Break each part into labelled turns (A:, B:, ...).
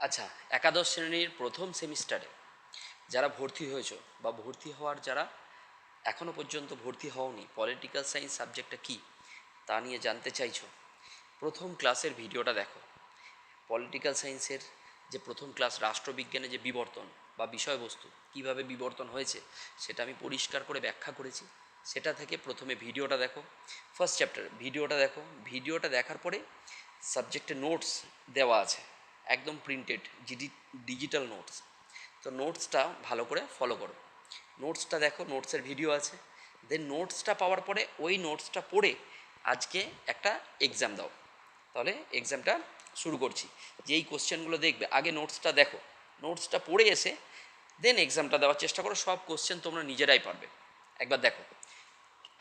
A: আচ্ছা, একাদশ শ্রেণীর প্রথম সেমিস্টারে যারা ভর্তি হয়েছো বা ভর্তি হওয়ার যারা এখনও পর্যন্ত ভর্তি হওনি, পলিটিক্যাল সায়েন্স সাবজেক্টটা কী তা নিয়ে জানতে চাইছো, প্রথম ক্লাসের ভিডিওটা দেখো। পলিটিক্যাল সায়েন্সের যে প্রথম ক্লাস, রাষ্ট্রবিজ্ঞানের যে বিবর্তন বা বিষয়বস্তু কিভাবে বিবর্তন হয়েছে সেটা আমি পরিষ্কার করে ব্যাখ্যা করেছি। সেটা থেকে প্রথমে ভিডিওটা দেখো, ফার্স্ট চ্যাপ্টার ভিডিওটা দেখো। ভিডিওটা দেখার পরে সাবজেক্টে নোটস দেওয়া আছে, একদম প্রিন্টেড ডিজিটাল নোটস। তো নোটসটা ভালো করে ফলো করো, নোটসটা দেখো, নোটসের ভিডিও আছে। দেন নোটসটা পাওয়ার পরে ওই নোটসটা পড়ে আজকে একটা এক্সাম দাও। তাহলে এক্সামটা শুরু করছি। যেই কোশ্চেনগুলো দেখবে আগে নোটসটা দেখো, নোটসটা পড়ে এসে দেন এক্সামটা দেওয়ার চেষ্টা করো। সব কোশ্চেন তোমরা নিজেরাই পারবে। একবার দেখো,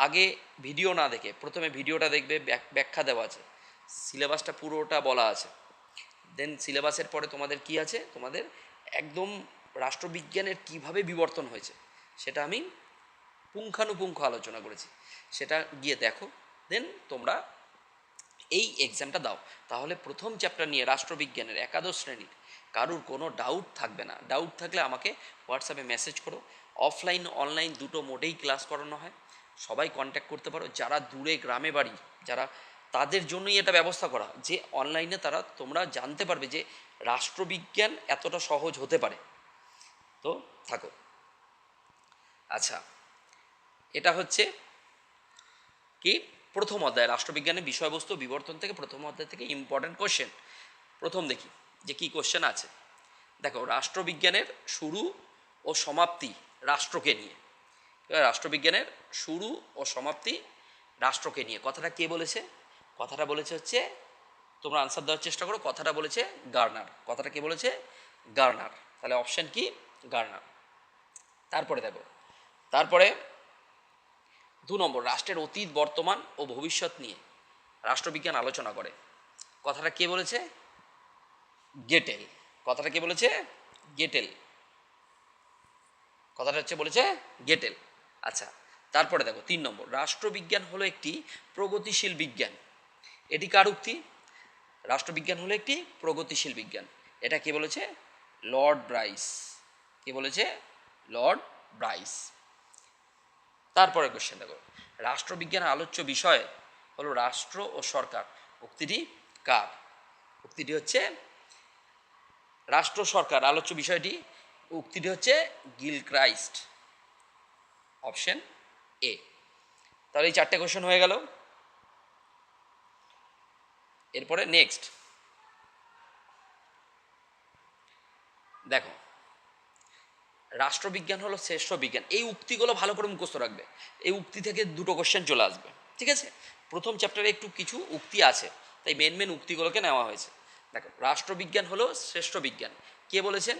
A: আগে ভিডিও না দেখে প্রথমে ভিডিওটা দেখবে, ব্যাখ্যা দেওয়া আছে, সিলেবাসটা পুরোটা বলা আছে। দেন সিলেবাসের পরে তোমাদের কি আছে, তোমাদের একদম রাষ্ট্রবিজ্ঞানের কিভাবে বিবর্তন হয়েছে সেটা আমি পুঙ্খানুপুঙ্খ আলোচনা করেছি। সেটা গিয়ে দেখো, দেন তোমরা এই এক্সামটা দাও। তাহলে প্রথম চ্যাপ্টার নিয়ে রাষ্ট্রবিজ্ঞানের একাদশ শ্রেণীর কারুর কোনো ডাউট থাকবে না। ডাউট থাকলে আমাকে হোয়াটসঅ্যাপে মেসেজ করো। অফলাইন অনলাইন দুটো মোডেই ক্লাস করানো হয়, সবাই কন্ট্যাক্ট করতে পারো। যারা দূরে গ্রামে বাড়ি, যারা, তাদের জন্যই এটা ব্যবস্থা করা, যে অনলাইনে তোমরা জানতে পারবে যে রাষ্ট্রবিজ্ঞান এতটা সহজ হতে পারে। তো থাকো। আচ্ছা, এটা হচ্ছে কি, প্রথম অধ্যায় রাষ্ট্রবিজ্ঞানের বিষয়বস্তু বিবর্তন থেকে প্রথম অধ্যায় থেকে ইম্পর্ট্যান্ট কোশ্চেন। প্রথম দেখি যে কী কোশ্চেন আছে। দেখো, রাষ্ট্রবিজ্ঞানের শুরু ও সমাপ্তি রাষ্ট্রকে নিয়ে। রাষ্ট্রবিজ্ঞানের শুরু ও সমাপ্তি রাষ্ট্রকে নিয়ে কথাটা কে বলেছে? কথাটা বলেছে হচ্ছে, তোমরা আনসার দেওয়ার চেষ্টা করো, কথাটা বলেছে গার্নার। কথাটা কে বলেছে? গার্নার। তাহলে অপশান কি? গার্নার। তারপরে দেখো, তারপরে 2 নম্বর, রাষ্ট্রের অতীত বর্তমান ও ভবিষ্যৎ নিয়ে রাষ্ট্রবিজ্ঞান আলোচনা করে। কথাটা কে বলেছে? গেটেল। কথাটা কে বলেছে? গেটেল। কথাটা হচ্ছে বলেছে গেটেল। আচ্ছা, তারপরে দেখো 3 নম্বর, রাষ্ট্রবিজ্ঞান হলো একটি প্রগতিশীল বিজ্ঞান। এটি কার উক্তি? রাষ্ট্রবিজ্ঞান হলো একটি প্রগতিশীল বিজ্ঞান। এটা কে বলেছে? Lord Bryce. কে বলেছে? Lord Bryce. তারপরে কোশ্চেন দেখো, রাষ্ট্রবিজ্ঞানের আলোচ্য বিষয় হলো রাষ্ট্র ও সরকার। উক্তিটি কার? উক্তিটি হচ্ছে রাষ্ট্র সরকার। আলোচ্য বিষয়টি, উক্তিটি হচ্ছে গিলক্রাইস্ট। Option A. তাহলে এই 4টে কোশ্চেন হয়ে গেল। এরপরে নেক্সট দেখো, রাষ্ট্রবিজ্ঞান হলো শ্রেষ্ঠ বিজ্ঞান। এই উক্তিগুলো ভালো করে মুখস্থ রাখবে। এই উক্তি থেকে 2টো কোশ্চেন চলে আসবে, ঠিক আছে? প্রথম চ্যাপ্টারে একটু কিছু উক্তি আছে, তাই মেন মেন উক্তিগুলোকে নেওয়া হয়েছে। দেখো, রাষ্ট্রবিজ্ঞান হলো শ্রেষ্ঠ বিজ্ঞান। কে বলেছেন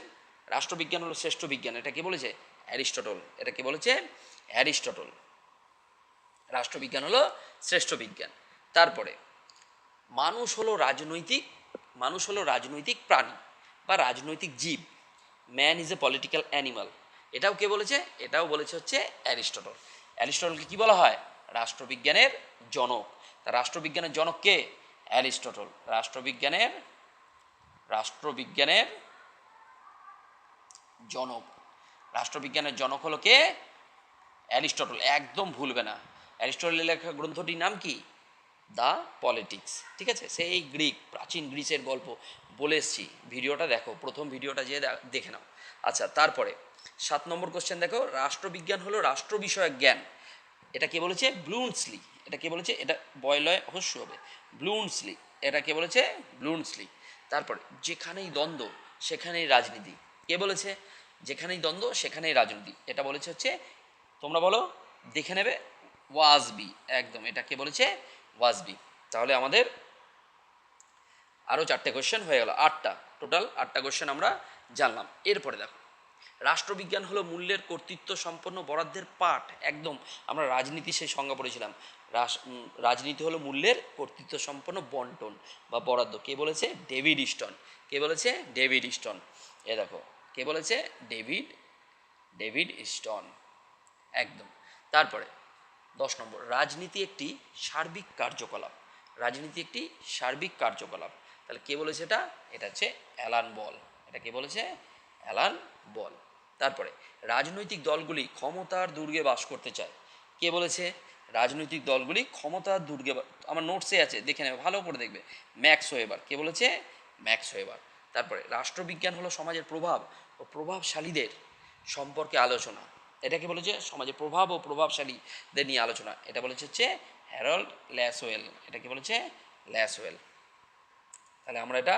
A: রাষ্ট্রবিজ্ঞান হলো শ্রেষ্ঠ বিজ্ঞান? এটা কে বলেছে? অ্যারিস্টটল। এটা কে বলেছে? অ্যারিস্টটল। রাষ্ট্রবিজ্ঞান হলো শ্রেষ্ঠ বিজ্ঞান। তারপরে, মানুষ হলো রাজনৈতিক প্রাণী বা রাজনৈতিক জীব। Man is a political animal. এটাও কে বলেছে? এটাও বলেছে হচ্ছে অ্যারিস্টটল। অ্যারিস্টটলকে কি বলা হয়? রাষ্ট্রবিজ্ঞানের জনক। তা রাষ্ট্রবিজ্ঞানের জনক কে? অ্যারিস্টটল। রাষ্ট্রবিজ্ঞানের জনক। রাষ্ট্রবিজ্ঞানের জনক হলো কে? অ্যারিস্টটল। একদম ভুলবে না। অ্যারিস্টটলের লেখা গ্রন্থটির নাম কি? The politics. ঠিক আছে? সেই প্রাচীন গ্রিসের গল্প বলে এসছি। ভিডিওটা দেখো, প্রথম ভিডিওটা যেয়ে দেখে নাও। আচ্ছা, তারপরে 7 নম্বর কোশ্চেন দেখো, রাষ্ট্রবিজ্ঞান হলো রাষ্ট্র বিষয়ক জ্ঞান। এটা কে বলেছে? ব্লুমসলি। এটা কে বলেছে? এটা বয়লয় হস্য হবে, ব্লুমসলি। এটা কে বলেছে? ব্লুমসলি। তারপরে, যেখানেই দ্বন্দ্ব সেখানেই রাজনীতি। কে বলেছে? যেখানেই দ্বন্দ্ব সেখানেই রাজনীতি। এটা বলেছে হচ্ছে, তোমরা বলো, দেখে নেবে, ওয়াজবি। একদম, এটা কে বলেছে? ওয়াজবি। তাহলে আমাদের আরও 4টে কোশ্চেন হয়ে গেল। 8টা, টোটাল 8টা কোশ্চেন আমরা জানলাম। এরপরে দেখো, রাষ্ট্রবিজ্ঞান হলো মূল্যের কর্তৃত্ব সম্পন্ন বরাদ্দের পাঠ। একদম, আমরা রাজনীতি সেই সংজ্ঞা পড়েছিলাম। রাজনীতি হলো মূল্যের কর্তৃত্ব সম্পন্ন বন্টন বা বরাদ্দ। কে বলেছে? ডেভিড স্টন। কে বলেছে? ডেভিড স্টন। এ দেখো, কে বলেছে? ডেভিড স্টন। একদম। তারপরে 10 নম্বর, রাজনীতি একটি সার্বিক কার্যকলাপ। রাজনীতি একটি সার্বিক কার্যকলাপ। তাহলে কে বলেছে এটা? এটা হচ্ছে অ্যালান বল। এটা কে বলেছে? Alan Ball. তারপরে রাজনৈতিক দলগুলি ক্ষমতার দুর্গে বাস করতে চায়, কে বলেছে? রাজনৈতিক দলগুলি ক্ষমতার দুর্গে আমার নোটসে আছে, দেখে নেবে, ভালো করে দেখবে। Max Weber. কে বলেছে? Max Weber. তারপরে রাষ্ট্রবিজ্ঞান হলো সমাজের প্রভাব ও প্রভাবশালীদের সম্পর্কে আলোচনা, এটাকে বলেছে সমাজের প্রভাব ও প্রভাবশালীদের নিয়ে আলোচনা, এটা বলেছে হচ্ছে হ্যারল্ড ল্যাসওয়েল। এটা কি বলেছে? ল্যাসওয়েল। তাহলে আমরা এটা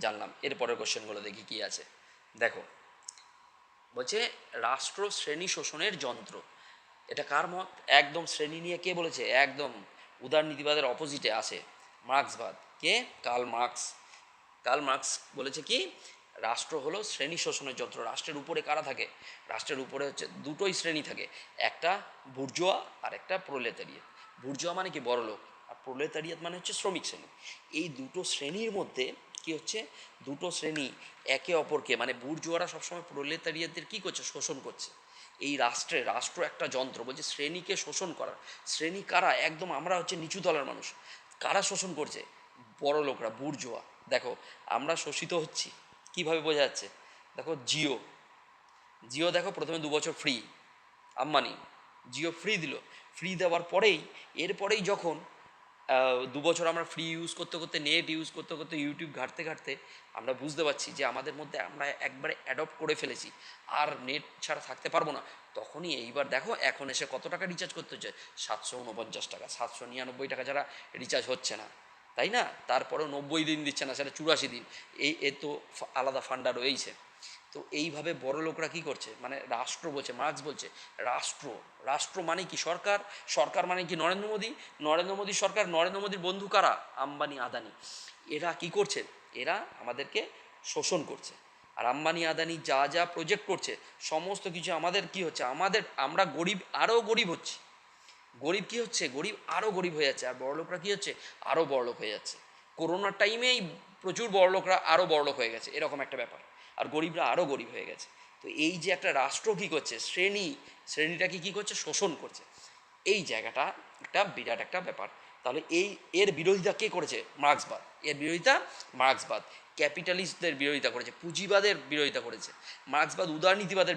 A: জানলাম। এরপরের কোশ্চেনগুলো দেখি কি আছে। দেখো, বলছে রাষ্ট্র শ্রেণী শোষণের যন্ত্র, এটা কার মত? একদম শ্রেণী নিয়ে কে বলেছে? একদম উদারনীতিবাদের অপোজিটে আসে মার্ক্সবাদ। কে? Karl Marx. কার্ল মার্ক্স বলেছে কি, রাষ্ট্র হলো শ্রেণী শোষণের যন্ত্র। রাষ্ট্রের উপরে কারা থাকে? রাষ্ট্রের উপরে হচ্ছে দুটোই শ্রেণী থাকে, একটা বুর্জোয়া আর একটা প্রোলেতারিয়েত। বুর্জোয়া মানে কি? বড়লোক। আর প্রোলেতারিয়েত মানে হচ্ছে শ্রমিক শ্রেণী। এই দুটো শ্রেণীর মধ্যে কি হচ্ছে? দুটো শ্রেণী একে অপরকে, মানে বুর্জোয়ারা সবসময় প্রোলেতারিয়েতদের কি করছে? শোষণ করছে। এই রাষ্ট্র একটা যন্ত্র, বলছে শ্রেণীকে শোষণ করার। শ্রেণী কারা? একদম আমরা হচ্ছে নিচু তলার মানুষ। কারা শোষণ করছে? বড় লোকরা, বুর্জোয়া। দেখো, আমরা শোষিত হচ্ছি কিভাবে বোঝা যাচ্ছে? দেখো, জিও জিও দেখো প্রথমে 2 বছর ফ্রি, আম্বানি জিও ফ্রি দিল। ফ্রি দেওয়ার পরেই, এরপরেই যখন 2 বছর আমরা ফ্রি ইউজ করতে করতে, নেট ইউজ করতে করতে, ইউটিউব ঘাঁটতে ঘাঁটতে আমরা বুঝতে পারছি যে আমাদের মধ্যে আমরা একবারে অ্যাডপ্ট করে ফেলেছি, আর নেট ছাড়া থাকতে পারবো না। তখনই এইবার দেখো এখন এসে কত টাকা রিচার্জ করতে হচ্ছে? 749 টাকা, 799 টাকা ছাড়া রিচার্জ হচ্ছে না, তাই না? তারপরেও 90 দিন দিচ্ছে না, সেটা 84 দিন। এ তো আলাদা ফান্ডা রয়েইছে। তো এইভাবে বড় লোকরা কী করছে? মানে রাষ্ট্র বলছে, মার্ক্স বলছে রাষ্ট্র, রাষ্ট্র মানে কি? সরকার। সরকার মানে কি? নরেন্দ্র মোদী। নরেন্দ্র মোদী সরকার। নরেন্দ্র মোদীর বন্ধু কারা? আম্বানি, আদানি। এরা কি করছে? এরা আমাদেরকে শোষণ করছে। আর আম্বানি আদানি যা যা প্রজেক্ট করছে, সমস্ত কিছু আমাদের কি হচ্ছে? আমরা গরিব, আরও গরিব হচ্ছি। গরিব কি হচ্ছে? গরিব আরও গরিব হয়ে যাচ্ছে। আর বড়লোকরা কী হচ্ছে? আরও বড়লোক হয়ে যাচ্ছে। করোনার টাইমেই প্রচুর বড়লোকরা আরও বড়লোক হয়ে গেছে, এরকম একটা ব্যাপার। আর গরিবরা আরও গরিব হয়ে গেছে। তো এই যে একটা রাষ্ট্র কী করছে? শ্রেণীটাকে কী করছে? শোষণ করছে। এই জায়গাটা একটা বিরাট একটা ব্যাপার। তাহলে এর বিরোধিতা কে করেছে? মার্ক্সবাদ। এর বিরোধিতা মার্ক্সবাদ। ক্যাপিটালিস্টদের বিরোধিতা করেছে, পুঁজিবাদের বিরোধিতা করেছে। মার্ক্সবাদ উদারনীতিবাদের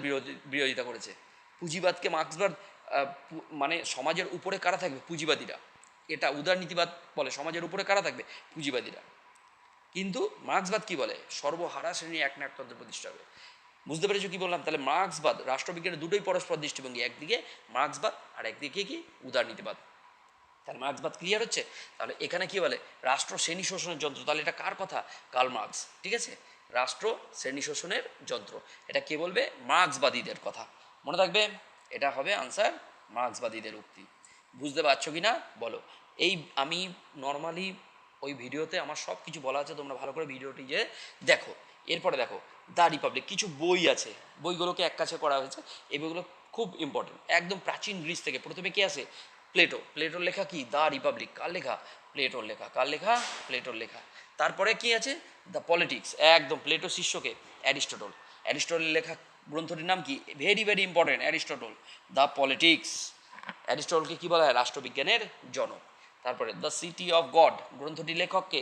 A: বিরোধিতা করেছে। পুঁজিবাদকে মার্ক্সবাদ মানে সমাজের উপরে কারা থাকবে? পুঁজিবাদীরা। এটা উদারনীতিবাদ বলে সমাজের উপরে কারা থাকবে? পুঁজিবাদীরা। কিন্তু মার্ক্সবাদ কি বলে? সর্বহারা শ্রেণী এক নায়কতন্ত্র প্রতিষ্ঠা হবে। বুঝতে পেরেছো কি বললাম? তাহলে মার্ক্সবাদ, রাষ্ট্রবিজ্ঞানের দুটোই পরস্পর দৃষ্টিভঙ্গি, একদিকে মার্ক্সবাদ আর একদিকে কি? উদারনীতিবাদ। তাহলে মার্ক্সবাদ ক্লিয়ার হচ্ছে? তাহলে এখানে কি বলে? রাষ্ট্র শ্রেণী শোষণের যন্ত্র। তাহলে এটা কার কথা? Karl Marx. ঠিক আছে, রাষ্ট্র শ্রেণী শোষণের যন্ত্র, এটা কে বলবে? মার্ক্সবাদীদের কথা। মনে থাকবে, এটা হবে আনসার, মার্ক্সবাদীদের উক্তি। বুঝতে পারছো কি না বলো? এই আমি নর্মালি ওই ভিডিওতে আমার সব কিছু বলা আছে, তোমরা ভালো করে ভিডিওটি যে দেখো। এরপরে দেখো, দ্য রিপাবলিক, কিছু বই আছে, বইগুলোকে এক কাছে করা হয়েছে। এই বইগুলো খুব ইম্পর্টেন্ট, একদম প্রাচীন গ্রিস থেকে। প্রথমে কে আসে? প্লেটোর লেখা কি? The Republic. কার লেখা? প্লেটোর লেখা। কার লেখা? প্লেটোর লেখা। তারপরে কি আছে? দ্য পলিটিক্স, একদম প্লেটোর শিষ্যকে অ্যারিস্টটল। অ্যারিস্টটলের লেখা গ্রন্থটির নাম কি? Very very important, Aristotle, the politics. অ্যারিস্টটলকে কী বলা হয়? রাষ্ট্রবিজ্ঞানের জনক। তারপরে দ্য সিটি অফ গড গ্রন্থটির লেখককে?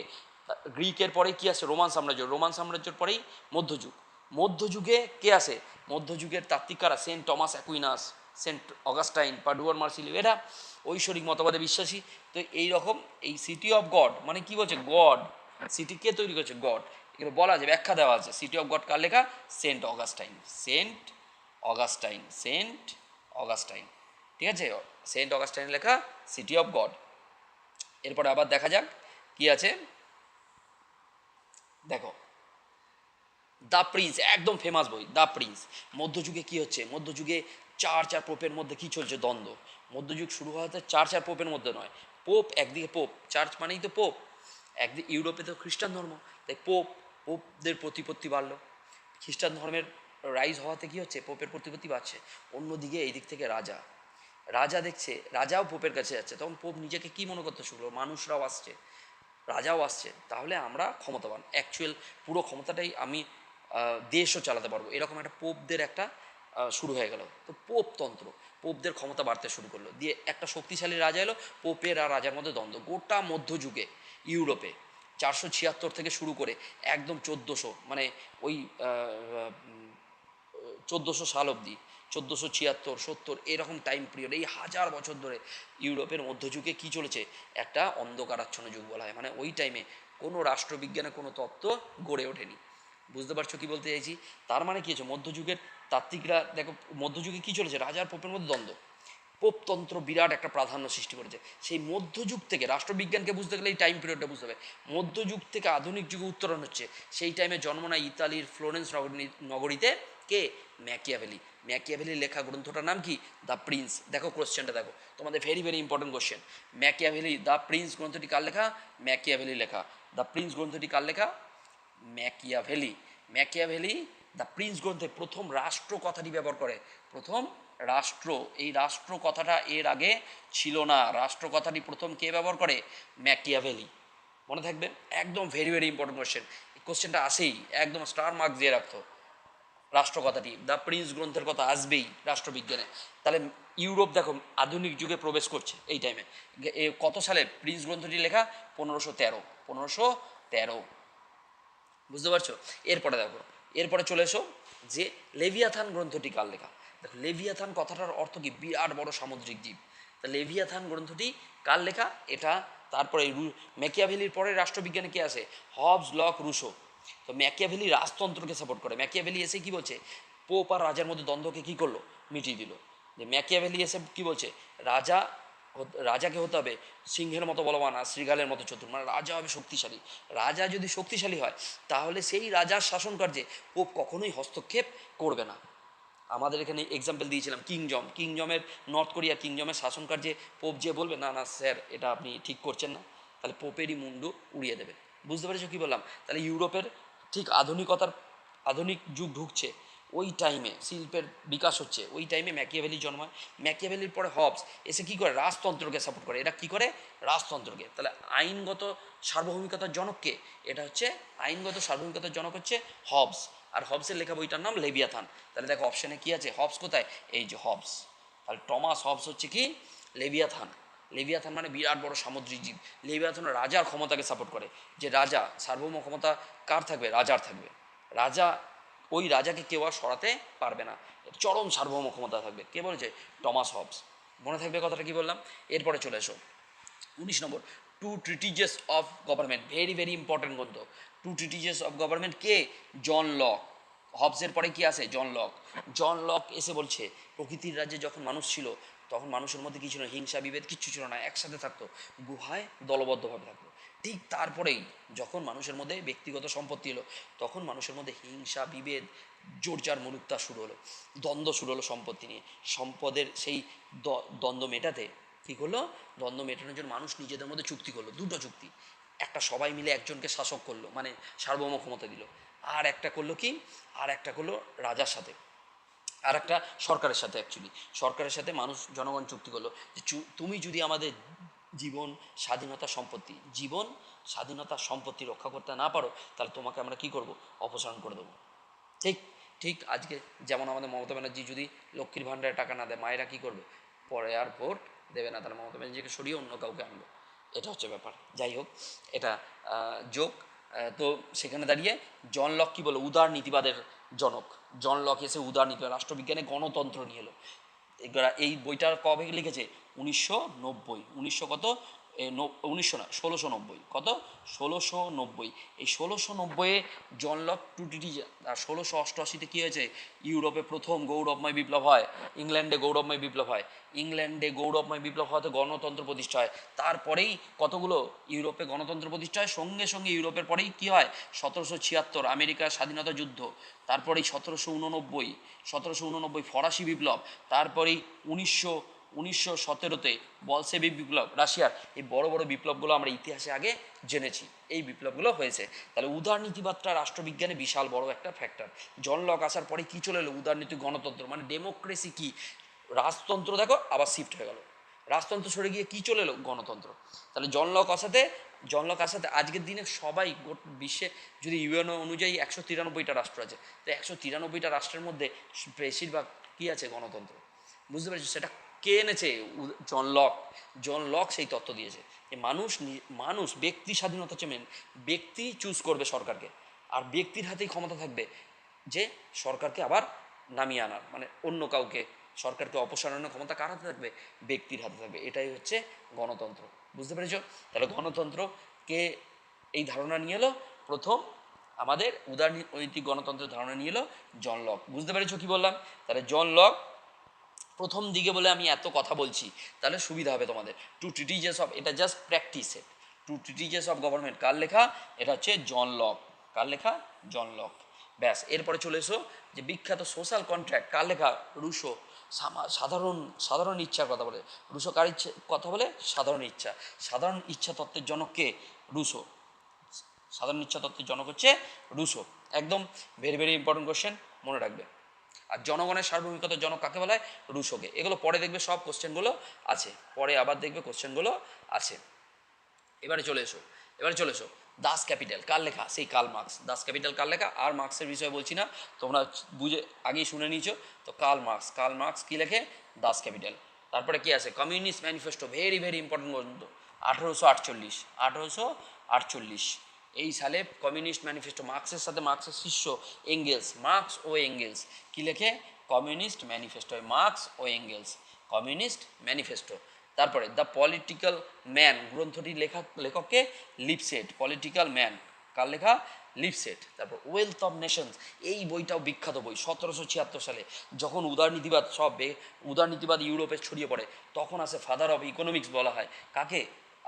A: গ্রিকের পরে কি আসে? রোমান সাম্রাজ্য। রোমান সাম্রাজ্যের পরেই মধ্যযুগ। মধ্যযুগে কে আসে? মধ্যযুগের তাত্ত্বিকারা saint Thomas Aquinas, saint Augustine, পাডুয়ার মার্সিলিও, এরা ঐশ্বরিক মতবাদে বিশ্বাসী। তো এই রকম এই সিটি অফ গড মানে কি বলছে? গড। সিটি কে তৈরি করেছে? গড। এখানে বলা আছে, ব্যাখ্যা দেওয়া আছে। সিটি অফ গড কার লেখা? Saint Augustine. Saint Augustine. ঠিক আছে, সেন্ট অগাস্টাইন লেখা সিটি অফ গড। এরপরে আবার দেখা যাক কি আছে। দেখো, দ্য প্রিন্স, একদম ফেমাস বই, দ্য প্রিন্স। মধ্যযুগে কি হচ্ছে? মধ্যযুগে চার পোপের মধ্যে কি চলছে? দ্বন্দ্ব। মধ্যযুগ শুরু হওয়াতে চার পোপের মধ্যে নয়। পোপ একদিকে, পোপ চার্চ মানেই তো পোপ। একদিকে ইউরোপে তো খ্রিস্টান ধর্ম, তাই পোপদের প্রতিপত্তি বাড়লো। খ্রিস্টান ধর্মের রাইজ হওয়াতে কি হচ্ছে? পোপের প্রতিপত্তি বাড়ছে। অন্যদিকে এই দিক থেকে রাজা দেখছে, রাজাও পোপের কাছে যাচ্ছে। তখন পোপ নিজেকে কি মনে করতে শুরু? মানুষরাও আসছে, রাজাও আসছে, তাহলে আমরা ক্ষমতাবান, অ্যাকচুয়াল পুরো ক্ষমতাটাই আমি, দেশও চালাতে পারবো, এরকম একটা পোপদের একটা শুরু হয়ে গেল। তো পোপতন্ত্র, পোপদের ক্ষমতা বাড়তে শুরু করলো। দিয়ে একটা শক্তিশালী রাজা এলো, পোপের আর রাজার মধ্যে দ্বন্দ্ব। গোটা মধ্যযুগে ইউরোপে 476 থেকে শুরু করে একদম 1400, মানে ওই 1400 সাল অবধি, 1476 70 এরকম টাইম পিরিয়ড, এই হাজার বছর ধরে ইউরোপের মধ্যযুগে কি চলেছে, একটা অন্ধকারাচ্ছন্ন যুগ বলা হয়। মানে ওই টাইমে কোনো রাষ্ট্রবিজ্ঞানে কোনো তত্ত্ব গড়ে ওঠেনি। বুঝতে পারছো কি বলতে চাইছি? তার মানে কি হচ্ছে, মধ্যযুগের তাত্ত্বিকরা দেখো, মধ্যযুগে কি চলেছে, রাজার পোপের মধ্যে দ্বন্দ্ব, পোপতন্ত্র বিরাট একটা প্রাধান্য সৃষ্টি করেছে। সেই মধ্যযুগ থেকে রাষ্ট্রবিজ্ঞানকে বুঝতে গেলে এই টাইম পিরিয়ডটা বুঝতে হবে। মধ্যযুগ থেকে আধুনিক যুগে উত্তরণ হচ্ছে, সেই টাইমে জন্ম নেয় ইতালির ফ্লোরেন্স নগরীতে কে, ম্যাকিয়াভেলি। ম্যাকিয়াভেলির লেখা গ্রন্থটার নাম কি, দ্য প্রিন্স। দেখো কোশ্চেনটা দেখো, তোমাদের very very important question. Machiavelli the Prince গ্রন্থটি কার লেখা, ম্যাকিয়াভেলি লেখা। দ্য প্রিন্স গ্রন্থটি কার লেখা, ম্যাকিয়াভেলি। ম্যাকিয়াভেলি দ্য প্রিন্স গ্রন্থে প্রথম রাষ্ট্র কথাটি ব্যবহার করে, প্রথম রাষ্ট্র, এই রাষ্ট্র কথাটা এর আগে ছিল না। রাষ্ট্র কথাটি প্রথম কে ব্যবহার করে, ম্যাকিয়াভেলি। মনে থাকবে, একদম ভেরি ভেরি ইম্পর্টেন্ট কোশ্চেন। এই কোশ্চেনটা আসেই, একদম স্টার মার্ক দিয়ে রাখতো। রাষ্ট্র কথাটি দ্য প্রিন্স গ্রন্থের কথা আসবেই রাষ্ট্রবিজ্ঞানে। তাহলে ইউরোপ দেখো আধুনিক যুগে প্রবেশ করছে এই টাইমে। কত সালে প্রিন্স গ্রন্থটি লেখা, 1513, 1513। বুঝতে পারছো? এরপরে দেখো, এরপরে চলে এসো যে লেভিয়াথান গ্রন্থটি কার লেখা। দেখো লেভিয়াথান কথাটার অর্থ কি, বিরাট বড় সামুদ্রিক জীব। তা লেভিয়াথান গ্রন্থটি কার লেখা, এটা তারপরে ম্যাকিয়াভেলির পরে রাষ্ট্রবিজ্ঞানে কে আসে, হবস, লক, রুশো। তো ম্যাকিয়াভেলি রাজতন্ত্রকে সাপোর্ট করে। ম্যাকিয়াভেলি এসে কি বলছে, পোপ আর রাজার মধ্যে দ্বন্দ্বকে কি করলো, মিটিয়ে দিল। যে ম্যাকিয়াভেলি এসে কি বলছে, রাজা রাজাকে হতে হবে সিংহের মতো বলবান আর শৃগালের মতো চতুর, মানে রাজা হবে শক্তিশালী। রাজা যদি শক্তিশালী হয় তাহলে সেই রাজার শাসন কার্যে পোপ কখনোই হস্তক্ষেপ করবে না। আমাদের এখানে এক্সাম্পল দিয়েছিলাম কিংজমের, নর্থ কোরিয়ার কিংজমের শাসন কার্যে পোপ যে বলবে না না স্যার এটা আপনি ঠিক করছেন না, তাহলে পোপেরই মুন্ডু উড়িয়ে দেবে। বুঝতে পেরেছো কি বললাম? তাহলে ইউরোপের ঠিক আধুনিক যুগ ঢুকছে, ওই টাইমে শিল্পের বিকাশ হচ্ছে, ওই টাইমে ম্যাকিয়াভেলি জন্মায়। ম্যাকিয়াভেলির পরে হবস এসে কি করে, রাজতন্ত্রকে সাপোর্ট করে। এরা কি করে, রাজতন্ত্রকে। তাহলে আইনগত সার্বভৌমিকতার জনককে, এটা হচ্ছে আইনগত সার্বভৌমিকতার জনক হচ্ছে হবস। আর হবসের লেখা বইটার নাম লেভিয়াথান। তাহলে দেখো অপশানে কি আছে, হবস কোথায়, এই যে হবস। তাহলে টমাস হবস হচ্ছে কি, লেভিয়াথান। লেভিয়াথান মানে বিরাট বড় সামুদ্রিক জীব। লেভিয়াথান রাজার ক্ষমতাকে সাপোর্ট করে, যে রাজা সার্বভৌম ক্ষমতা কার থাকবে, রাজার থাকবে। রাজা, ওই রাজাকে কেউ আর সরাতে পারবে না, চরম সার্বভৌম ক্ষমতা থাকবে। কে বলেছে, টমাস হবস। মনে থাকবে কথাটা কি বললাম? এরপরে চলে এসো 19 নম্বর, two treatises of government, very very important গ্রন্থ। টু ট্রিটিজেস অফ গভর্নমেন্ট কে, জন লক। হবসের পরে কি আসে, জন লক। জন লক এসে বলছে প্রকৃতির রাজ্যে যখন মানুষ ছিল তখন মানুষের মধ্যে কি ছিল, হিংসা বিভেদ কিচ্ছু ছিল না, একসাথে থাকতো, গুহায় দলবদ্ধভাবে থাকতো। ঠিক তারপরেই যখন মানুষের মধ্যে ব্যক্তিগত সম্পত্তি এলো তখন মানুষের মধ্যে হিংসা বিভেদ, জোরজার মুলুকতা শুরু হলো, দ্বন্দ্ব শুরু হলো সম্পত্তি নিয়ে। সম্পদের সেই দ্বন্দ্ব মেটাতে কী করলো, দ্বন্দ্ব মেটানোর জন্য মানুষ নিজেদের মধ্যে চুক্তি করলো, দুটো চুক্তি। একটা সবাই মিলে একজনকে শাসক করলো, মানে সার্বভৌম ক্ষমতা দিল। আর একটা করলো কি, আর একটা করলো রাজার সাথে, আর একটা সরকারের সাথে। অ্যাকচুয়ালি সরকারের সাথে মানুষ জনগণ চুক্তি করলো যে তুমি যদি আমাদের জীবন স্বাধীনতা সম্পত্তি, জীবন স্বাধীনতা সম্পত্তি রক্ষা করতে না পারো তাহলে তোমাকে আমরা কি করব, অপসারণ করে দেবো। ঠিক, ঠিক আজকে যেমন আমাদের মমতা ব্যানার্জি যদি লক্ষ্মীর ভাণ্ডারে টাকা না দেয়, মায়েরা কী করবে, পরে আর ভোট দেবে না, তাহলে মমতা ব্যানার্জিকে সরিয়ে অন্য কাউকে আনবে। এটা হচ্ছে ব্যাপার। যাই হোক, এটা যোগ। তো সেখানে দাঁড়িয়ে জন লক কী বলো, উদার নীতিবাদের জনক। জন লক এসে উদার নীতিবাদ, রাষ্ট্রবিজ্ঞানে গণতন্ত্র নিয়ে এলো। এই বইটা কবে লিখেছে, 1990, 1900 কত, 1690, কত, 1690। এই 1690-এ জন লক টু টিটি। আর 1688-তে কী হয়েছে, ইউরোপে প্রথম গৌরবময় বিপ্লব হয়, ইংল্যান্ডে গৌরবময় বিপ্লব হয়। ইংল্যান্ডে গৌরবময় বিপ্লব হওয়াতে গণতন্ত্র প্রতিষ্ঠা হয়। তারপরেই কতগুলো ইউরোপে গণতন্ত্র প্রতিষ্ঠা হয়, সঙ্গে সঙ্গে ইউরোপের পরেই কী হয়, 1776 আমেরিকার স্বাধীনতা যুদ্ধ, তারপরেই 1789 ফরাসি বিপ্লব, তারপরেই 1917-তে বলশেভিক বিপ্লব রাশিয়ার। এই বড় বড় বিপ্লবগুলো আমরা ইতিহাসে আগে জেনেছি, এই বিপ্লবগুলো হয়েছে। তাহলে উদারনীতিবাদটা রাষ্ট্রবিজ্ঞানে বিশাল বড় একটা ফ্যাক্টর। জন লক আসার পরে কী চলে এলো, উদারনীতি, গণতন্ত্র, মানে ডেমোক্রেসি কি, রাজতন্ত্র দেখো আবার শিফট হয়ে গেল, রাজতন্ত্র সরে গিয়ে কী চলে এলো, গণতন্ত্র। তাহলে জন লক আসাতে আজকের দিনে সবাই বিশ্বে, যদি ইউএনও অনুযায়ী 193টা রাষ্ট্র আছে, তো 193টা রাষ্ট্রের মধ্যে বেশিরভাগ কী আছে, গণতন্ত্র। বুঝতে পেরেছি? সেটা কে এনেছে, জন লক। জন লক সেই তত্ত্ব দিয়েছে যে এই মানুষ ব্যক্তি স্বাধীনতা হচ্ছে মেন। ব্যক্তি চুজ করবে সরকারকে, আর ব্যক্তির হাতেই ক্ষমতা থাকবে যে সরকারকে আবার নামিয়ে আনার, মানে অন্য কাউকে সরকারকে অপসারণের ক্ষমতা কার হাতে থাকবে? ব্যক্তির হাতে থাকবে। এটাই হচ্ছে গণতন্ত্র। বুঝতে পেরেছ? তাহলে গণতন্ত্রকে এই ধারণা নিয়ে এলো প্রথম, আমাদের উদারনৈতিক গণতন্ত্রের ধারণা নিয়ে এলো জন লক। বুঝতে পেরেছো কি বললাম? তাহলে জন লক প্রথম দিকে বলে আমি এত কথা বলছি, তাহলে সুবিধা হবে তোমাদের। টু ট্রিটিজেস অফ, এটা just practice set. Two treatises of government কার লেখা? এটা হচ্ছে জন লক। কার লেখা? John Locke. ব্যাস, এরপরে চলে এসো যে বিখ্যাত সোশ্যাল কন্ট্রাক্ট কার লেখা? রুশো। সাধারণ ইচ্ছার কথা বলে। রুশো কার ইচ্ছা কথা বলে? সাধারণ ইচ্ছা। সাধারণ ইচ্ছা তত্ত্বের জনক কে? রুশো। সাধারণ ইচ্ছা তত্ত্বের জনক হচ্ছে রুশো। একদম ভেরি ভেরি ইম্পর্টেন্ট কোশ্চেন, মনে রাখবে। আর জনগণের সার্বভৌমিকতার জনক কাকে বলা হয়? রুশোকে। এগুলো পরে দেখবে, সব কোশ্চেনগুলো আছে, পরে আবার দেখবে কোশ্চেনগুলো আছে। এবারে চলে এসো দাস ক্যাপিটাল কার লেখা? সেই কার্ল মার্কস। দাস ক্যাপিটাল কার লেখা? আর মার্কসের বিষয়ে বলছি না, তোমরা বুঝে আগেই শুনে নিয়েছো। তো কার্ল মার্কস কী লেখে? দাস ক্যাপিটাল। তারপরে কি আছে? Communist manifesto, very very important গ্রন্থ। 1848 এই সালে কমিউনিস্ট ম্যানিফেস্টো। মার্কসের সাথে মার্কসের শিষ্য এঙ্গেলস, মার্কস ও এঙ্গেলস কী লেখে? Communist manifesto. মার্কস ও এঙ্গেলস কমিউনিস্ট ম্যানিফেস্টো। তারপরে দ্য পলিটিক্যাল ম্যান গ্রন্থটি লেখককে? লিপসেট। পলিটিক্যাল ম্যান কার লেখা? লিপসেট। তারপর ওয়েলথ অফ নেশনস, এই বইটাও বিখ্যাত বই। 1776 সালে যখন উদারনীতিবাদ ইউরোপে ছড়িয়ে পড়ে, তখন আসে ফাদার অফ ইকোনমিক্স বলা হয় কাকে?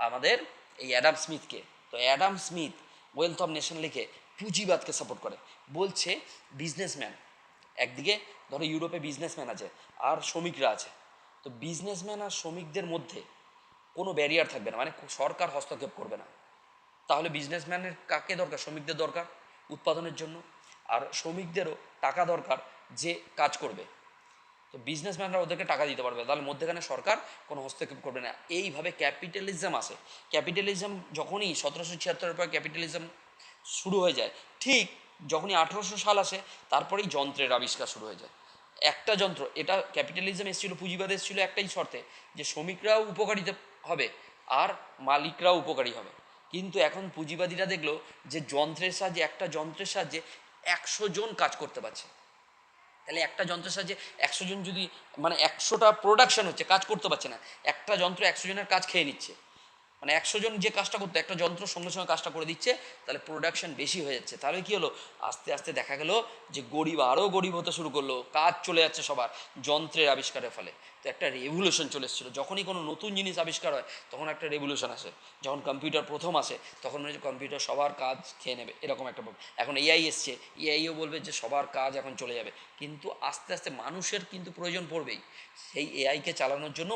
A: আমাদের এই অ্যাডাম স্মিথকে। তো Adam Smith wealth of nation লিখে পুঁজিবাদকে সাপোর্ট করে। বলছে বিজনেসম্যান, একদিকে ধরো ইউরোপে বিজনেসম্যান আছে আর শ্রমিকরা আছে, তো বিজনেসম্যান আর শ্রমিকদের মধ্যে কোনো ব্যারিয়ার থাকবে না, মানে সরকার হস্তক্ষেপ করবে না। তাহলে বিজনেসম্যানের কাকে দরকার? শ্রমিকদের দরকার উৎপাদনের জন্য, আর শ্রমিকদেরও টাকা দরকার যে কাজ করবে। তো বিজনেসম্যানরা ওদেরকে টাকা দিতে পারবে, তাহলে মধ্যেখানে সরকার কোনো হস্তক্ষেপ করবে না। এইভাবে ক্যাপিটালিজম আসে। ক্যাপিটালিজম যখনই 1776 পর ক্যাপিটালিজম শুরু হয়ে যায়, ঠিক যখনই 1800 সাল আসে, তারপরেই যন্ত্রের আবিষ্কার শুরু হয়ে যায়। একটা যন্ত্র, এটা ক্যাপিটালিজম এসেছিল, পুঁজিবাদ এসেছিল একটাই শর্তে, যে শ্রমিকরাও উপকারিতা হবে আর মালিকরাও উপকারী হবে। কিন্তু এখন পুঁজিবাদীরা দেখলো যে একটা যন্ত্রের সাহায্যে 100 জন কাজ করতে পারছে। তাহলে একটা যন্ত্রের সাহায্যে 100 জন যদি, মানে 100টা প্রোডাকশন হচ্ছে, কাজ করতে পারছে না, একটা যন্ত্র 100 জনের কাজ খেয়ে নিচ্ছে। মানে 100 জন যে কাজটা করতো, একটা যন্ত্র সঙ্গে সঙ্গে কাজটা করে দিচ্ছে, তাহলে প্রোডাকশন বেশি হয়ে যাচ্ছে। তাহলে কী হলো? আস্তে আস্তে দেখা গেল যে গরিব আরও গরিব হতে শুরু করলো, কাজ চলে যাচ্ছে সবার যন্ত্রের আবিষ্কারের ফলে। তো একটা রেভলিউশন চলে এসেছিলো। যখনই কোনো নতুন জিনিস আবিষ্কার হয়, তখন একটা রেভলিউশন আসে। যখন কম্পিউটার প্রথম আসে, তখন মনে হচ্ছে কম্পিউটার সবার কাজ খেয়ে নেবে, এরকম একটা। এখন এআই এসছে, এআইও বলবে যে সবার কাজ এখন চলে যাবে, কিন্তু আস্তে আস্তে মানুষের কিন্তু প্রয়োজন পড়বেই। সেই এআইকে চালানোর জন্য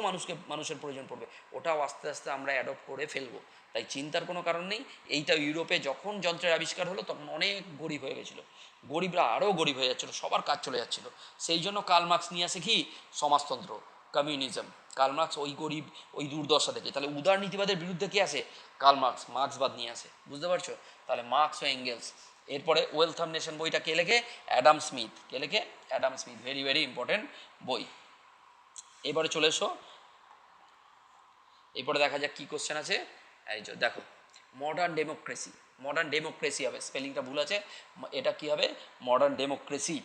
A: মানুষের প্রয়োজন পড়বে, ওটাও আস্তে আস্তে আমরা অ্যাডপ্ট করে ফেলবো। তাই চিন্তার কোনো কারণ নেই। এইটা ইউরোপে যখন যন্ত্রের আবিষ্কার হলো, তখন অনেক গরিব হয়ে গেছিলো, গরিবরা আরও গরিব হয়ে যাচ্ছিলো, সবার কাজ চলে যাচ্ছিলো। সেই জন্য কার্ল মার্কস নিয়ে আসে কি? সমাজতন্ত্র, কমিউনিজম। কার্ল মার্কস ওই দুর্দশা থেকে, তাহলে উদারনীতিবাদের বিরুদ্ধে কে আসে? কার্ল মার্ক্সবাদ নিয়ে আসে। বুঝতে পারছো? তাহলে মার্কস ও এঙ্গেলস। এরপরে ওয়েলথ অফ নেশন বইটা কে লেখে? Adam Smith. কে লেখে? Adam Smith. Very very important বই। এবারে চলে এসো, এরপরে দেখা যাক কী কোশ্চেন আছে। এই যে দেখো, মডার্ন ডেমোক্রেসি হবে, স্পেলিংটা ভুল আছে, এটা কি হবে? মডার্ন ডেমোক্রেসি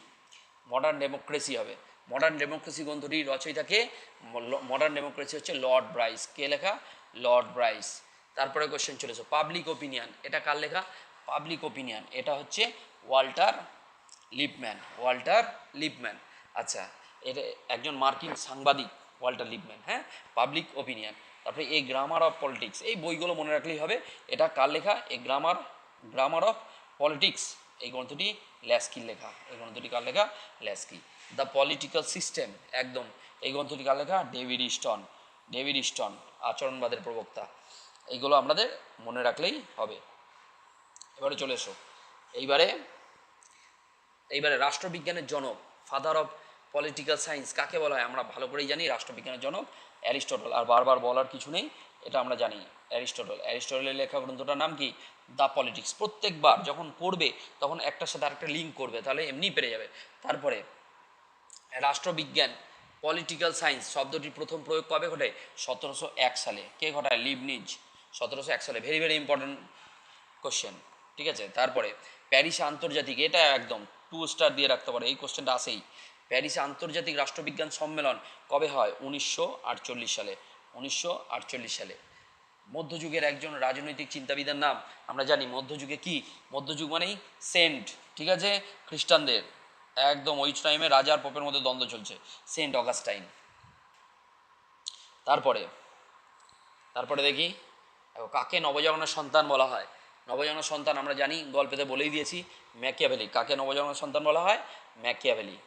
A: হবে। মডার্ন ডেমোক্রেসি গ্রন্থটি রচয়িতাকে? মডার্ন ডেমোক্রেসি হচ্ছে লর্ড ব্রাইস। কে লেখা? Lord Bryce. তারপরে কোশ্চেন চলে এসো, পাবলিক ওপিনিয়ন, এটা কার লেখা? পাবলিক ওপিনিয়ন, এটা হচ্ছে ওয়াল্টার লিপম্যান। আচ্ছা, এটা একজন মার্কিন সাংবাদিক, ওয়াল্টার লিপম্যান। হ্যাঁ, পাবলিক ওপিনিয়ন। তারপরে এই গ্রামার অফ পলিটিক্স, এই বইগুলো মনে রাখলেই হবে। এটা কার লেখা? এই গ্রামার অফ পলিটিক্স, এই গ্রন্থটি ল্যাস্কির লেখা। এই গ্রন্থটি কার লেখা? ল্যাস্কি। দ্য পলিটিক্যাল সিস্টেম, একদম, এই গ্রন্থটি কার লেখা? ডেভিড স্টন, আচরণবাদের প্রবক্তা। এইগুলো আমাদের মনে রাখলেই হবে। এবারে চলে এসো, এইবারে রাষ্ট্রবিজ্ঞানের জনক, ফাদার অফ পলিটিক্যাল সায়েন্স কাকে বলা হয়? আমরা ভালো করেই জানি, রাষ্ট্রবিজ্ঞানের জনক অ্যারিস্টটল। আর বারবার বলার কিছু নেই, এটা আমরা জানি। অ্যারিস্টটলের লেখা গ্রন্থটার নাম কি? The politics. প্রত্যেকবার যখন পড়বে, তখন একটার সাথে আরেকটা লিঙ্ক করবে, তাহলে এমনি পেরে যাবে। তারপরে রাষ্ট্রবিজ্ঞান, পলিটিক্যাল সায়েন্স শব্দটির প্রথম প্রয়োগ কবে ঘটে? 1701 সালে। কে ঘটায়? লিবনিজ। 1701 সালে, ভেরি ভেরি ইম্পর্টেন্ট কোশ্চেন। ঠিক আছে, তারপরে প্যারিস আন্তর্জাতিক, এটা একদম 2 স্টার দিয়ে রাখতে পারে, এই কোশ্চেনটা আসেই। প্যারিস আন্তর্জাতিক রাষ্ট্রবিজ্ঞান সম্মেলন কবে হয়? 1948 সালে। 1948 সালে। মধ্যযুগের একজন রাজনৈতিক চিন্তাবিদের নাম আমরা জানি। মধ্যযুগে কি? মধ্যযুগ মানেই সেন্ট, ঠিক আছে, খ্রিস্টানদের একদম ওই টাইমে রাজার পোপের মধ্যে দ্বন্দ্ব চলছে, সেন্ট অগাস্টাইন। তারপরে তারপরে দেখি, কাকে নবজাগরণের সন্তান বলা হয়? নবজাগরণের সন্তান আমরা জানি, গল্পেতে বলেই দিয়েছি, ম্যাকিয়াভেলি। কাকে নবজাগরণের সন্তান বলা হয়? ম্যাকিয়াভেলি।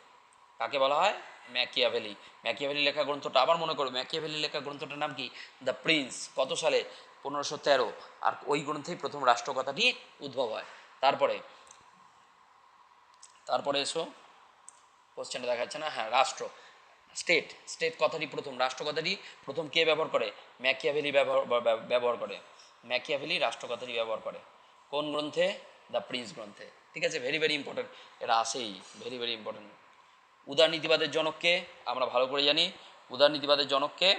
A: কাকে বলা হয়? ম্যাকিয়াভেলি। ম্যাকিয়াভেলি লেখা গ্রন্থটা আবার মনে করো, ম্যাকিয়াভেলি লেখা গ্রন্থটার নাম কি? The Prince. কত সালে? 1513। আর ওই গ্রন্থেই প্রথম রাষ্ট্র কথাটি উদ্ভব হয়। তারপরে তারপরে এসো, কোশ্চেনটা দেখা যাচ্ছে না, হ্যাঁ, রাষ্ট্র, স্টেট। স্টেট কথাটি প্রথম, রাষ্ট্র কথাটি প্রথম কে ব্যবহার করে? ম্যাকিয়াভেলি ব্যবহার করে। ম্যাকিয়াভেলি রাষ্ট্র কথাটি ব্যবহার করে কোন গ্রন্থে? দ্য প্রিন্স গ্রন্থে। ঠিক আছে, ভেরি ভেরি ইম্পর্টেন্ট, এটা আসেই, ভেরি ভেরি ইম্পর্টেন্ট। উদারনীতিবাদের জনককে আমরা ভালো করে জানি। উদারনীতিবাদের জনককে,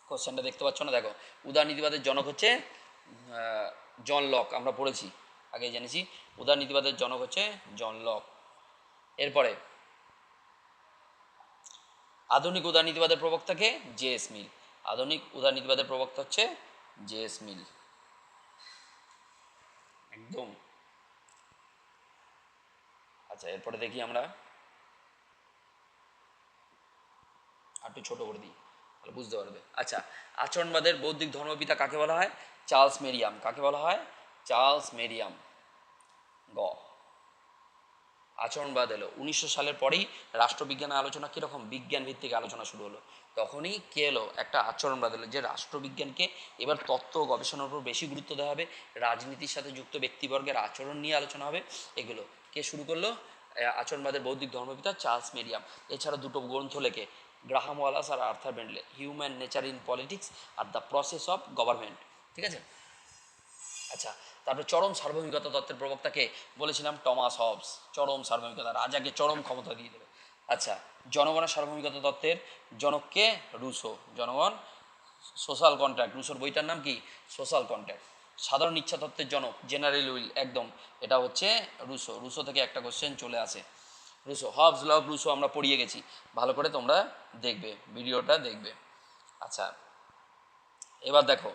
A: কোশ্চেনটা দেখতে পাচ্ছ না, দেখো, উদারনীতিবাদের জনক হচ্ছে জন লক। আমরা পড়েছি, আগেই জেনেছি, উদারনীতিবাদের জনক হচ্ছে জন লক। এরপরে আধুনিক উদারনীতিবাদের প্রবক্তাকে? জে.এস. মিল। আধুনিক উদারনীতিবাদের প্রবক্তা হচ্ছে জে.এস. মিল, একদম। আচ্ছা, এরপরে দেখি আমরা, আর একটু ছোটো করে দিই তাহলে বুঝতে পারবে। আচ্ছা, আচরণবাদের বৌদ্ধিক ধর্মপিতা কাকে বলা হয়? Charles Merriam. কাকে বলা হয়? Charles Merriam. গ। আচরণবাদ এলো 1900 সালের পরেই। রাষ্ট্রবিজ্ঞানের আলোচনা কীরকম? বিজ্ঞান ভিত্তিক আলোচনা শুরু হলো। তখনই কে এলো? একটা আচরণবাদ এলো, যে রাষ্ট্রবিজ্ঞানকে এবার তত্ত্ব গবেষণার উপর বেশি গুরুত্ব দেওয়া হবে, রাজনীতির সাথে যুক্ত ব্যক্তিবর্গের আচরণ নিয়ে আলোচনা হবে। এগুলো কে শুরু করলো? আচরণবাদের বৌদ্ধিক ধর্মপিতা চার্লস মেরিয়াম। এছাড়া দুটো গ্রন্থ লেখে, গ্রাহাম ওয়ালাস আর Arthur Bentley, human nature in politics আর দ্য প্রসেস অফ গভর্নমেন্ট। ঠিক আছে। আচ্ছা, তারপরে চরম সার্বভৌমিকতা তত্ত্বের প্রবক্তাকে বলেছিলাম টমাস হবস। চরম সার্বভৌমিকতা, রাজাকে চরম ক্ষমতা দিয়ে দেবে। আচ্ছা, জনগণের সার্বভৌমিকতা তত্ত্বের জনককে? রুসো। জনগণ, সোশ্যাল কন্ট্রাক্ট, রুসোর বইটার নাম কি? Social contract. সাধারণ ইচ্ছা তত্ত্বের জনক? জেনারেল উইল, একদম, এটা হচ্ছে রুসো। রুসো থেকে একটা কোশ্চেন চলে আসে, Rousseau. Hobbes law of Rousseau আমরা পড়িয়ে গেছি, ভালো করে তোমরা দেখবে, ভিডিওটা দেখবে। আচ্ছা, এবার দেখো,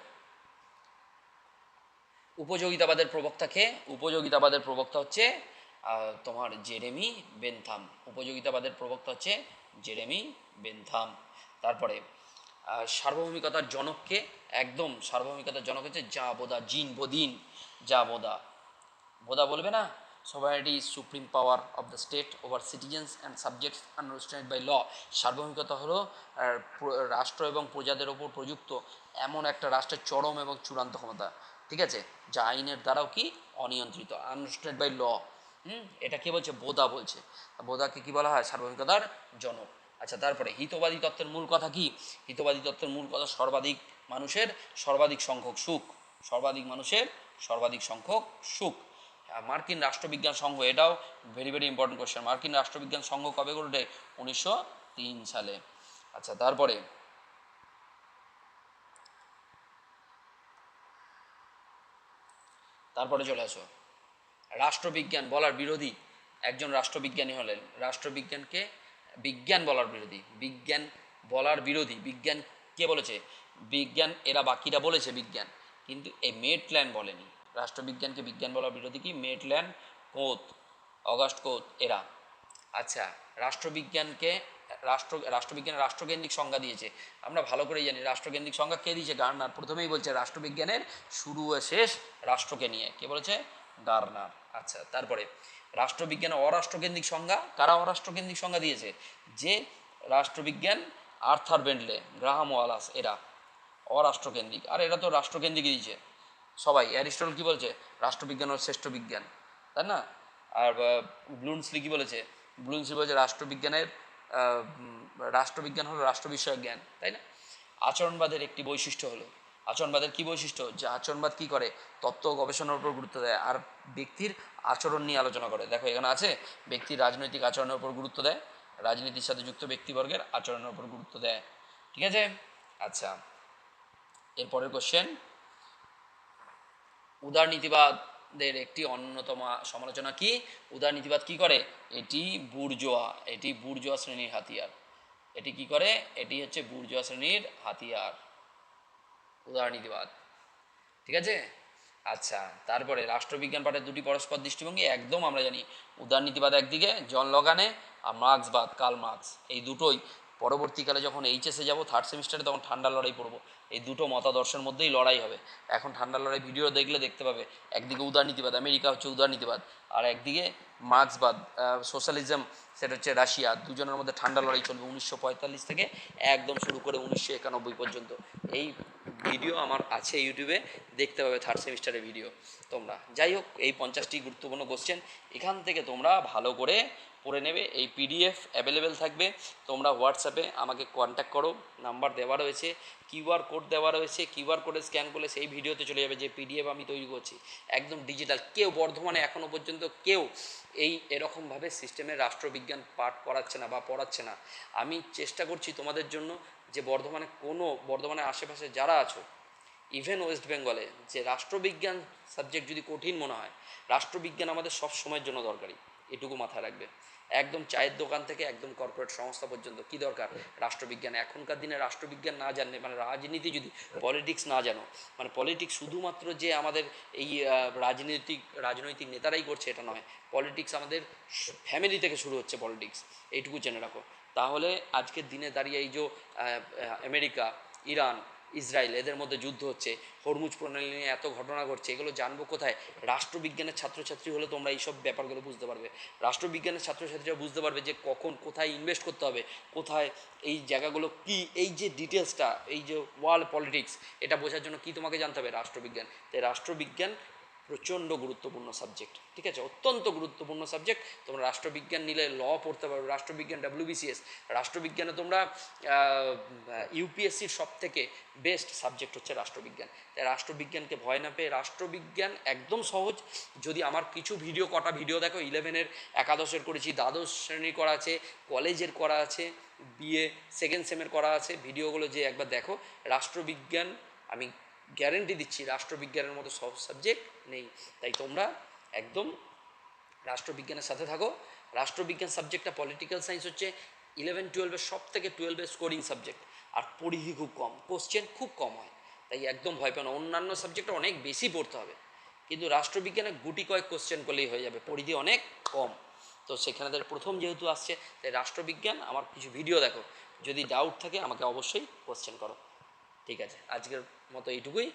A: উপযোগিতাবাদের প্রবক্তাকে? উপযোগিতাবাদের প্রবক্তা হচ্ছে তোমার জেরেমি বেনথাম। উপযোগিতাবাদের প্রবক্তা হচ্ছে জেরেমি বেনথাম। তারপরে সার্বভৌমিকতার জনককে? একদম, সার্বভৌমিকতার জনক হচ্ছে যা বোদা, জিন বোদিন, যা বোদা। বোদা বলবে না, sovereignty is supreme power of the state over citizens and subjects understand by law. সার্বভৌমিকতা হলো রাষ্ট্র এবং প্রজাদের ওপর প্রযুক্ত এমন একটা রাষ্ট্রের চরম এবং চূড়ান্ত ক্ষমতা, ঠিক আছে, যা আইনের দ্বারাও কি অনিয়ন্ত্রিত, আন্ডারস্ট্যান্ড বাই ল। এটা কে বলছে? বোদা বলছে। বোদাকে কি বলা হয়? সার্বভৌমিকতার জনক। আচ্ছা, তারপরে হিতবাদী তত্ত্বের মূল কথা কি? হিতবাদী তত্ত্বের মূল কথা সর্বাধিক মানুষের সর্বাধিক সংখ্যক সুখ। সর্বাধিক মানুষের সর্বাধিক সংখ্যক সুখ। মার্কিন রাষ্ট্রবিজ্ঞান সংঘ, এটাও ভেরি ভেরি ইম্পর্টেন্ট কোশ্চেন। মার্কিন রাষ্ট্রবিজ্ঞান সংঘ কবে গড়ে? 1903 সালে। আচ্ছা, তারপরে তারপরে চলে আসো, রাষ্ট্রবিজ্ঞান বলার বিরোধী একজন রাষ্ট্রবিজ্ঞানী হলেন। রাষ্ট্রবিজ্ঞানকে বিজ্ঞান বলার বিরোধী, বিজ্ঞান বলার বিরোধী, বিজ্ঞান কে বলেছে? বিজ্ঞান, এরা বাকিরা বলেছে বিজ্ঞান, কিন্তু এই মেটল্যান্ড বলেনি। রাষ্ট্রবিজ্ঞানকে বিজ্ঞান বলার বিরোধী কি? মেটল্যান্ড, কোত, অগাস্ট কোত, এরা। আচ্ছা, রাষ্ট্রবিজ্ঞানকে রাষ্ট্রবিজ্ঞানের রাষ্ট্রকেন্দ্রিক সংজ্ঞা দিয়েছে, আমরা ভালো করেই জানি রাষ্ট্রকেন্দ্রিক সংজ্ঞা কে দিয়েছে? গার্নার। প্রথমেই বলছে রাষ্ট্রবিজ্ঞানের শুরু ও শেষ রাষ্ট্রকে নিয়ে, কে বলেছে? গার্নার। আচ্ছা, তারপরে রাষ্ট্রবিজ্ঞানের অরাষ্ট্রকেন্দ্রিক সংজ্ঞা, কারা অরাষ্ট্রকেন্দ্রিক সংজ্ঞা দিয়েছে? যে রাষ্ট্রবিজ্ঞান, আর্থার বেন্ডলে, গ্রাহাম ওয়ালাস, এরা অরাষ্ট্রকেন্দ্রিক। আর এরা তো রাষ্ট্রকেন্দ্রিক দিয়েছে সবাই। অ্যারিস্টটল কি বলছে? রাষ্ট্রবিজ্ঞান হল শ্রেষ্ঠ বিজ্ঞান, তাই না? আর ব্লুমসলি কি বলেছে? ব্লুমসলি বলেছে রাষ্ট্রবিজ্ঞান হলো রাষ্ট্র বিষয়ক জ্ঞান, তাই না? আচরণবাদের একটি বৈশিষ্ট্য হলো, আচরণবাদের কি বৈশিষ্ট্য? যে আচরণবাদ কি করে? তত্ত্ব গবেষণার উপর গুরুত্ব দেয় আর ব্যক্তির আচরণ নিয়ে আলোচনা করে। দেখো এখানে আছে, ব্যক্তির রাজনৈতিক আচরণের উপর গুরুত্ব দেয়, রাজনীতির সাথে যুক্ত ব্যক্তিবর্গের আচরণের উপর গুরুত্ব দেয়। ঠিক আছে। আচ্ছা, এরপরের কোশ্চেন, উদারনীতিবাদের একটি অন্যতম সমালোচনা কি? উদারনীতিবাদ কি করে? এটি বুর্জোয়া শ্রেণীর হাতিয়ার। এটি কি করে? এটি হচ্ছে বুর্জোয়া শ্রেণীর হাতিয়ার, উদারনীতিবাদ। ঠিক আছে। আচ্ছা, তারপরে রাষ্ট্রবিজ্ঞান পাঠের দুটি পরস্পর দৃষ্টিভঙ্গি একদম আমরা জানি, উদারনীতিবাদ একদিকে জন লগানে, আর মার্ক্সবাদ কার্ল মার্ক্স। এই দুটোই পরবর্তীকালে যখন এইচএসে যাব থার্ড সেমিস্টারে তখন ঠান্ডা লড়াই পড়বো, এই দুটো মতাদর্শের মধ্যেই লড়াই হবে। এখন ঠান্ডা লড়াই ভিডিও দেখলে দেখতে পাবে, একদিকে উদারনীতিবাদ, আমেরিকা হচ্ছে উদারনীতিবাদ, আর একদিকে মার্ক্সবাদ, সোশ্যালিজম, সেটা হচ্ছে রাশিয়া। দুজনের মধ্যে ঠান্ডা লড়াই চলবে 1945 থেকে একদম শুরু করে 1991 পর্যন্ত। এই ভিডিও আমার আছে ইউটিউবে, দেখতে পাবে থার্ড সেমিস্টারের ভিডিও তোমরা। যাই হোক, এই 50টি গুরুত্বপূর্ণ কোশ্চেন এখান থেকে তোমরা ভালো করে পড়ে নেবে। এই পিডিএফ অ্যাভেলেবেল থাকবে, তোমরা হোয়াটসঅ্যাপে আমাকে কন্ট্যাক্ট করো, নাম্বার দেওয়া রয়েছে, কিউআর কোড দেওয়া রয়েছে, কিউআর কোডে স্ক্যান করলে সেই ভিডিওতে চলে যাবে যে পিডিএফ আমি তৈরি করছি, একদম ডিজিটাল। কেউ বর্ধমানে এখনও পর্যন্ত কেউ এরকমভাবে সিস্টেমের রাষ্ট্রবিজ্ঞান পাঠ করাচ্ছে না বা পড়াচ্ছে না। আমি চেষ্টা করছি তোমাদের জন্য যে বর্ধমানের আশেপাশে যারা আছো, ইভেন ওয়েস্ট বেঙ্গলে, যে রাষ্ট্রবিজ্ঞান সাবজেক্ট যদি কঠিন মনে হয়, রাষ্ট্রবিজ্ঞান আমাদের সব সময়ের জন্য দরকারি, এটুকু মাথায় রাখবে। একদম চায়ের দোকান থেকে একদম কর্পোরেট সংস্থা পর্যন্ত কি দরকার? রাষ্ট্রবিজ্ঞান। এখনকার দিনে রাষ্ট্রবিজ্ঞান না জানলে, মানে রাজনীতি যদি, পলিটিক্স না জানো, মানে পলিটিক্স শুধুমাত্র যে আমাদের এই রাজনৈতিক নেতারাই করছে এটা নয়, পলিটিক্স আমাদের ফ্যামিলি থেকে শুরু হচ্ছে পলিটিক্স, এইটুকু জেনে রাখো। তাহলে আজকের দিনে দাঁড়িয়ে এই যে আমেরিকা, ইরান, ইসরায়েল, এদের মধ্যে যুদ্ধ হচ্ছে, হরমুজ প্রণালী নিয়ে এত ঘটনা ঘটছে, এগুলো জানবো কোথায়? রাষ্ট্রবিজ্ঞানের ছাত্রছাত্রী হলে তোমরা এইসব ব্যাপারগুলো বুঝতে পারবে। রাষ্ট্রবিজ্ঞানের ছাত্রছাত্রীরা বুঝতে পারবে যে কখন কোথায় ইনভেস্ট করতে হবে, কোথায় এই জায়গাগুলো কি, এই যে ডিটেলসটা, এই যে ওয়ার্ল্ড পলিটিক্স, এটা বোঝার জন্য কি তোমাকে জানতে হবে? রাষ্ট্রবিজ্ঞান। তাই রাষ্ট্রবিজ্ঞান প্রচণ্ড গুরুত্বপূর্ণ সাবজেক্ট, ঠিক আছে, অত্যন্ত গুরুত্বপূর্ণ সাবজেক্ট। তোমরা রাষ্ট্রবিজ্ঞান নিলে ল পড়তে পারবে, রাষ্ট্রবিজ্ঞান WBCS, রাষ্ট্রবিজ্ঞানে তোমরা ইউপিএসসির সব থেকে বেস্ট সাবজেক্ট হচ্ছে রাষ্ট্রবিজ্ঞান। তাই রাষ্ট্রবিজ্ঞানকে ভয় না পেয়ে, রাষ্ট্রবিজ্ঞান একদম সহজ। যদি আমার কিছু কটা ভিডিও দেখো, 11-এর, একাদশের করেছি, দ্বাদশ শ্রেণীর করা আছে, কলেজের করা আছে, বিএ সেকেন্ড সেমের করা আছে, ভিডিওগুলো যে একবার দেখো। রাষ্ট্রবিজ্ঞান আমি গ্যারেন্টি দিচ্ছি, রাষ্ট্রবিজ্ঞানের মতো সব সাবজেক্ট নেই। তাই তোমরা একদম রাষ্ট্রবিজ্ঞানের সাথে থাকো। রাষ্ট্রবিজ্ঞান সাবজেক্টটা, পলিটিক্যাল সায়েন্স হচ্ছে 11-12-এর সব থেকে 12-এর স্কোরিং সাবজেক্ট, আর পরিধি খুব কম, কোশ্চেন খুব কম হয়। তাই একদম ভয় পেও না, অন্যান্য সাবজেক্টে অনেক বেশি পড়তে হবে, কিন্তু রাষ্ট্রবিজ্ঞানে গুটি কয়েক কোশ্চেন করলেই হয়ে যাবে, পরিধি অনেক কম। তো সেখানে প্রথম যেহেতু আসছে, তাই রাষ্ট্রবিজ্ঞান আমার কিছু ভিডিও দেখো, যদি ডাউট থাকে আমাকে অবশ্যই কোশ্চেন করো। ঠিক আছে, আজকের মতো এইটুকুই।